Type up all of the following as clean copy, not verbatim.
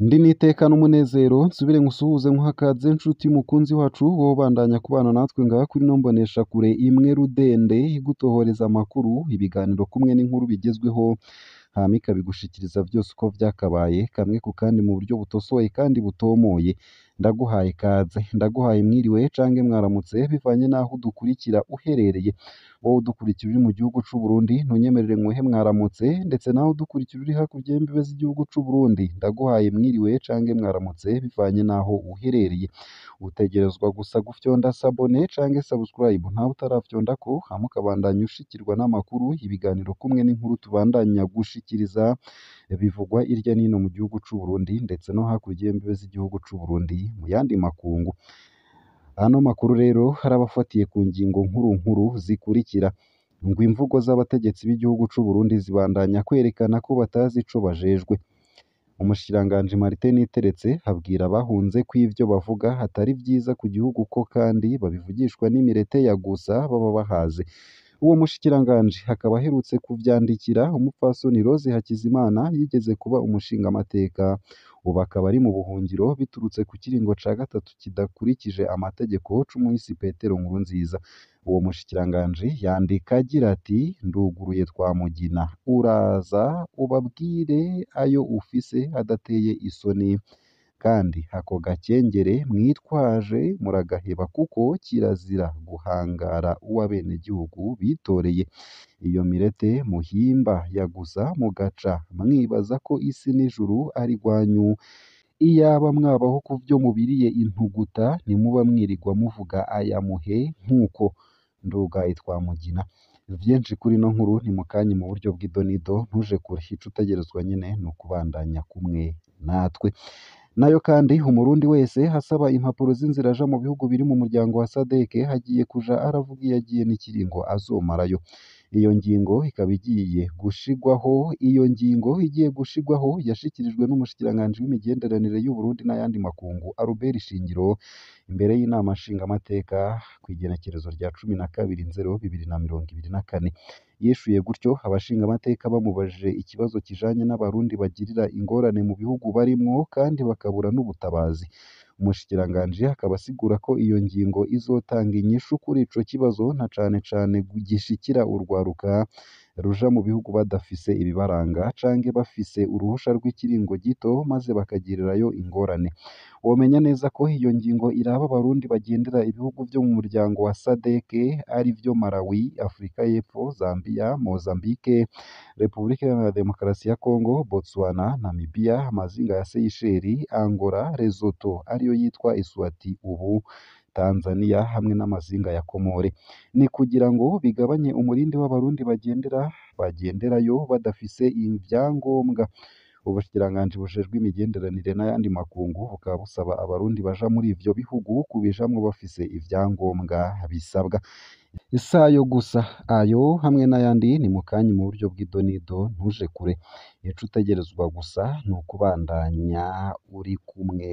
Ndi n'iteka n'umunezero nsubire nkusuhuze nkuha ikaze nshuti mukunzi wacu wowe ubandanya kubana natwe ngaha kuri ino mboneshakure imwe rudende igutohoreza amakuru, ibiganiro kumwe n'inkuru bigezweho hama ikabigushikiriza vyose uko vyakabaye kamwe ku kandi mu buryo butosoye kandi butomoye. Ndaguhaye ikaze, ndaguhaye mwiriwe cange mwaramutse bivanye n'aho udukurikira uherereye. Wowe udukurikira uri mu gihugu c'u Burundi ntunyemerere nkuhe mwaramutse, ndetse nawe udukurikira uri hakurya y'imbibe z'igihugu c'u Burundi ndaguhaye mwiriwe cange mwaramutse bivanye n'aho uherereye. Utegerezwa gusa gufyonda sabone cange subscribe ntawe utarafyondako, hama ukabandanya ushikirwa n'amakuru, ibiganiro kumwe n'inkuru tubandanya gushikiriza bivugwa irya nino mu gihugu c'u Burundi ndetse no hakurya y'imbibe z'igihugu c'u Burundi mu yandi makungu. Ano makuru rero harabafatiye ku ngingo nkuru nkuru zikurikira: ngo imvugo z'abategetsi b'igihugu c'u Burundi zibandanya kwerekana ko batazi ico bajejwe. Umushikiranganji Martin Niteretse abwira abahunze ko ivyo bavuga atari vyiza ku gihugu ko kandi babivugishwa n'imirete ya gusa baba bahaze. Uwo mushikiranganji akaba aherutse kuvyandikira umupfasoni Rose Hakizimana yigeze kuba umushingamateka, ubu akaba ari mu buhungiro biturutse ku kiringo ca gatatu kidakurikije amategeko c'umuhisi Petero Nkurunziza. Uwo mushikiranganji yandika agira ati: nduguruye Twamugina, uraza ubabwire ayo ufise adateye isoni, kandi ako gakengere mwitwaje muragaheba kuko kirazira guhangara uw'abenegihugu bitoreye. Iyo mirete muhimba ya gusa mugaca mwibaza ko isi n'ijuru ari rwanyu. Iyaba mwabaho ku vyo mubiriye intuguta ntimuba mwirirwa muvuga aya muhe nk'uko. Ndugaye Twamugina. Vyinshi kuri ino nkuru ni mukanye mu buryo bw'idonido, ntuje kure, ico utegerezwa nyene ni ukubandanya kumwe natwe. Nayo kandi umurundi wese hasaba impapuro z'inzira aja mu bihugu biri mu muryango wa SADC hagiye kuja aravuga iyo agiye n'ikiringo azomarayo. Iyo ngingo ikaba igiye gushigwaho yashikirijwe n'umushikiranganji w'imigenderanire y'u Burundi n'ayandi makungu Albert Shingiro imbere y'inama nshingamateka kw'igenekerezo rya 12/02/2024. Yishuye gutyo abashingamateka bamubajije ikibazo kijanye n'abarundi bagirira ingorane mu bihugu barimwo kandi bakabura n'ubutabazi. Umushikiranganji akaba asigura ko iyo ngingo izotanga inyishu kuri ico kibazo, na cane cane gishikira urwaruka ruja mu bihugu badafise ibibaranga canke bafise uruhusha rw'ikiringo gito maze bakagirirayo ingorane. Womenya neza ko iyo ngingo iraba abarundi bagendera ibihugu vyo mu muryango wa SADC arivyo Malawi, Afrika y'Epfo, Zambia, Mozambique, Repubulika Iharanira Demokarasi ya Kongo, Botswana, Namibia, amazinga ya Seychelles, Angola, Lesotho ariyo yitwa Eswati ubu, Tanzania hamwe n'amazinga ya Komore. Ni kugira ngo bigabanye umurindi w'abarundi bagenderayo badafise ivyangombwa. Ubushikiranganji bujejwe imigenderanire n'ayandi makungu bukaba busaba abarundi baja muri ivyo bihugu kubijamwo bafise ivyangombwa bisabwa. Isayo gusa, ayo hamwe n'ayandi ni mukanye mu buryo bw'idonido, ntuje kure, ico utegerezwa gusa ni ukubandanya uri kumwe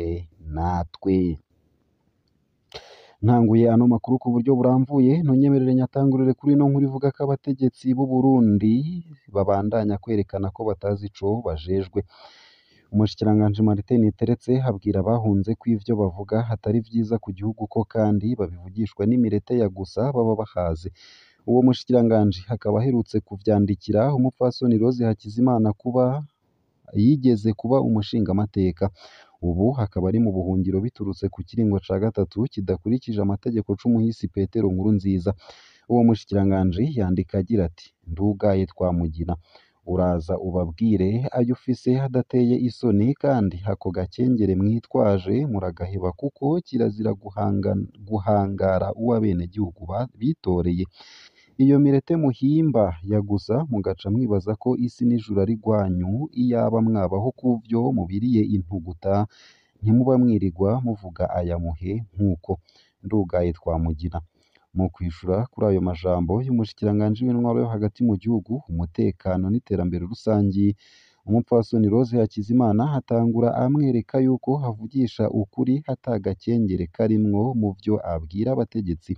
natwe. Ntanguye ano makuru ku buryo buramvuye, ntunyemerere nyatangurire kuri ino nkuru ivuga ko abategetsi b'u Burundi babandanya kwerekana ko batazi ico bajejwe. Umushikiranganji Martin Niteretse abwira abahunze ko ivyo bavuga atari vyiza ku gihugu ko kandi babivugishwa n'imirete ya gusa baba bahaze. Uwo mushikiranganji akaba aherutse kuvyandikira umupfasoni Rose Hakizimana yigeze kuba umushingamateka, ubu akaba ari mu buhungiro biturutse ku kiringo ca gatatu kidakurikije amategeko c'umuhisi Petero Nkurunziza. Uwo mushikiranganji yandika agira ati: ndugaye Twamugina, uraza ubabwire ayo ufise hadateye isoni, kandi ako gakengere mwitwaje muragaheba kuko kirazira guhangara uw'abenegihugu bitoreye. Iyo mirete muhimba ya gusa mugaca mwibaza ko isi n'ijuru ari rwanyu. Iyaba mwabaho ku vyo mubiriye intuguta ntimuba mwirirwa muvuga aya muhe nk'uko. Ndugaye Twamugina. Mu kwishura kuri ayo majambo y'umushikiranganji w'intwaro yo hagati mu gihugu, umutekano n'iterambere rusangi, umupfasoni Rose Hakizimana atangura amwereka yuko avugisha ukuri atagakengere karimwo mu vyo abwira abategetsi.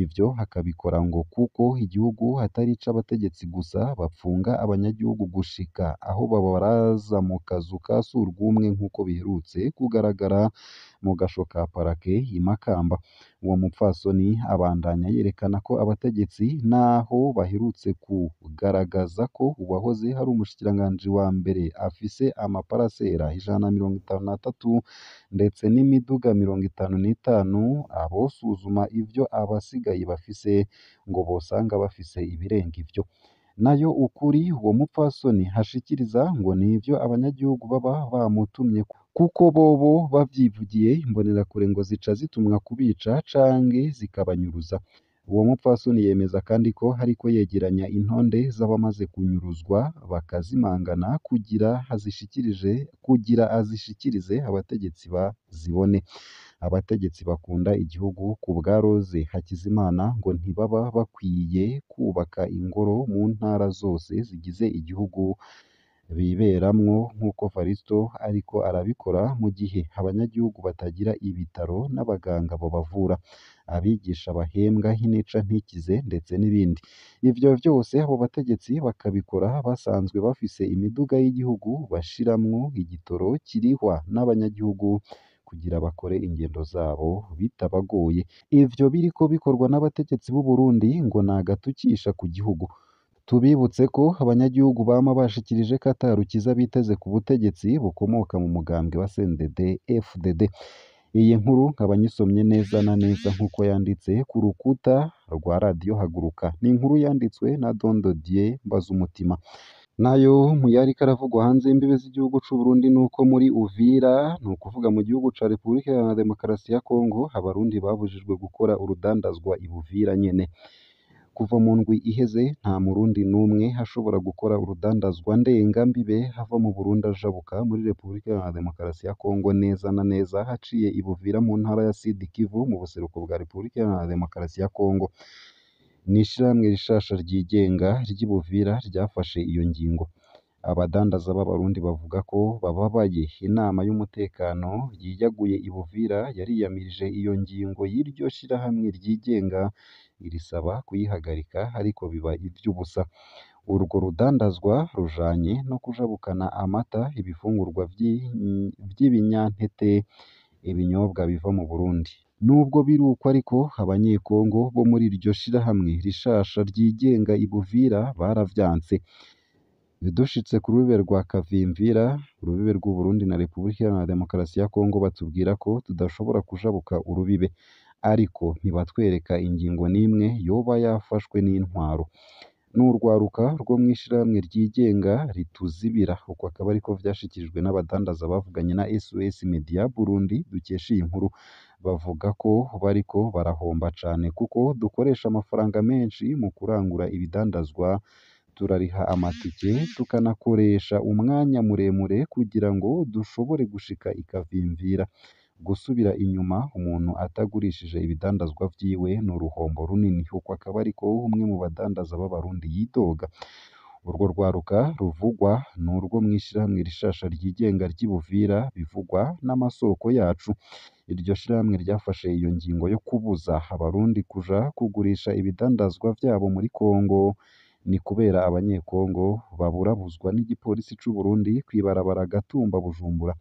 Ivyo akabikora ngo kuko igihugu atari ic'abategetsi gusa bapfunga abanyagihugu gushika aho babaraza mu kazu ka surwumwe nk'uko biherutse kugaragara mu gasho ka parake i Makamba. Uwo mupfasoni abandanya yerekana ko abategetsi naho baherutse kugaragaza ko uwahoze hari umushikiranganji wa mbere afise amaparasera 153 ndetse n'imiduga 55, abosuzuma ivyo abasigaye bafise ngo bosanga bafise ibirenga ivyo. Nayo ukuri uwo mupfasoni hashikiriza ngo nivyo abanyagihugu baba bamutumye kuko bobo bavyivugiye imbonerakure ngo zica zitumwa kubica canke zikabanyuruza. Uwo mupfasoni yemeza kandi ko hariko yegeranya intonde z'abamaze kunyuruzwa bakazimangana kugira azishikirize abategetsi bazibone. Abategetsi bakunda igihugu ku bwa Rose Hakizimana ngo ntibaba bakwiye kubaka ingoro mu ntara zose zigize igihugu biberamwo nk'uko Varisto ariko arabikora mu gihe abanyagihugu batagira ibitaro n'abaganga babavura, abigisha bahembwa nk'inica ntikize ndetse n'ibindi. Ivyo vyose abo bategetsi bakabikora basanzwe bafise imiduga y'igihugu bashiramwo igitoro kirihwa n'abanyagihugu kugira bakore ingendo zabo bitabagoye. Ivyo biriko bikorwa n'abategetsi b'u Burundi ngo nagatukisha ku gihugu. Tubibutse ko abanyagihugu bama bashikirije ko ata rukiza biteze ku butegetsi bukomoka mu mugambwe wa CNDD FDD. Iyi nkuru nkaba nyisomye neza na neza nk'uko yanditse ku rukuta rwa radiyo Haguruka. Ni inkuru yanditswe na Don Dodier Mbazumutima. Nayo mu yariko aravugwa hanze y'imbibe z'igihugu c'u Burundi nuko muri Uvira, ni ukuvuga mu gihugu ca Repubulika Iharanira Demokarasi ya Kongo, abarundi babujijwe gukora urudandazwa i Uvira nyene. Kuva mu ndwi iheze nta murundi n'umwe ashobora gukora urudandazwa ndengambibe ava mu Burundi ajabuka muri Repubulika Iharanira Demokarasi ya Kongo neza na neza haciye i Buvira mu ntara ya Sud Kivu mu buseruko bwa Repubulika Iharanira Demokarasi ya Kongo. Ni ishirahamwe rishasha ryigenga ry'i Buvira ryafashe iyo ngingo. Abadandaza b'abarundi bavuga ko bababaye. Inama y'umutekano yiyaguye i Buvira yariyamirije iyo ngingo y'iryo shirahamwe ryigenga irisaba kuyihagarika ariko biba ivy'ubusa. Urwo rudandazwa rujanye no kujabukana amata, ibifungurwa vy'ibinyantete, ibinyobwa biva mu Burundi. Nubwo biri uko ariko abanyekongo bo muri iryo shirahamwe rishasha ryigenga i Buvira baravyanse. Dushitse ku rubibe rwa Kavimvira, urubibe rw'u Burundi na Repubulika Iharanira Demokarasi ya Kongo, batubwira ko tudashobora kujabuka urubibe, ariko ntibatwereka ingingo n'imwe yoba yafashwe n'intwaro. N'urwaruka rwo mw'ishirahamwe ryigenga rituzibira. Uko akaba ariko vyashikirijwe n'abadandaza bavuganye na SOS Media Burundi dukesha iyi nkuru. Bavuga ko bariko barahomba cane kuko dukoresha amafaranga menshi mu kurangura ibidandazwa, turariha amatike, tukanakoresha umwanya muremure kugira ngo dushobore gushika i Kavimvira. Gusubira inyuma umuntu atagurishije ibidandazwa vyiwe ni uruhombo runini. Uko akaba ariko umwe mu badandaza b'abarundi yidoga. Urwo rwaruka ruvugwa ni urwo mw'ishirahamwe rishasha ryigenga ry'i Buvira bivugwa n'amasoko yacu. Iryo shirahamwe ryafashe iyo ngingo yo kubuza abarundi kuja kugurisha ibidandazwa vyabo muri Kongo. Ni kubera abanyekongo baburabuzwa n'igipolisi c'u Burundi kw'ibarabara Gatumba Bujumbura.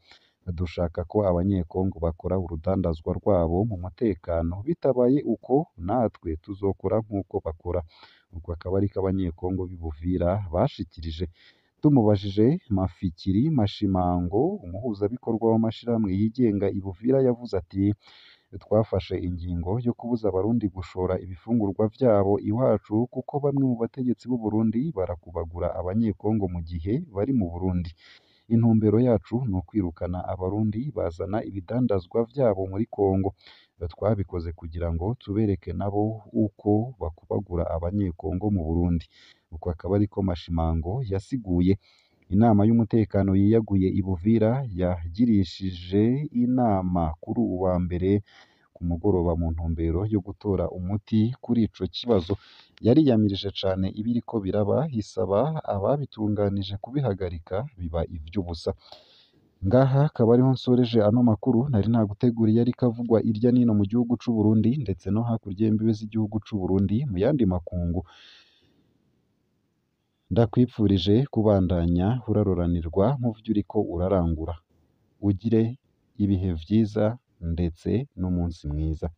Dushaka ko abanyekongo bakora urudandazwa rwabo mu mutekano, bitabaye uko natwe tuzokora nk'uko bakora. Ubwo akaba ariko abanyekongo b'i Buvira bashikirije. Tumubajije Mafikiri Mashimango, umuhuzabikorwa w'amashirahamwe yigenga i Buvira, yavuze ati twafashe ingingo yo kubuza abarundi gushora ibifungurwa vyabo iwacu kuko bamwe mu bategetsi b'u Burundi barakubagura abanyekongo mu gihe bari mu Burundi. Intumbero yacu ni ukwirukana abarundi bazana ibidandazwa vyabo muri Kongo. Twabikoze kugira ngo tubereke nabo uko bakubagura abanyekongo mu Burundi. Uko akaba ariko Mashimango yasiguye. Inama y'umutekano yiyaguye i Buvira yagirishije inama kuri uwa mbere ku mugoroba mu ntumbero yo gutora umuti kuri ico kibazo. Yariyamirije cane ibiriko biraba, isaba ababitunganije kubihagarika biba ivy'ubusa. Ngaha akaba ariho nsoreje ano makuru nari naguteguriye ariko avugwa irya nino mu gihugu c'u Burundi ndetse no hakurya y'imbibe z'igihugu c'u Burundi mu yandi makungu. Ndakwipfurije kubandanya uraroranirwa mu vyo uriko urarangura. Ugire ibihe vyiza ndetse n'umunsi mwiza.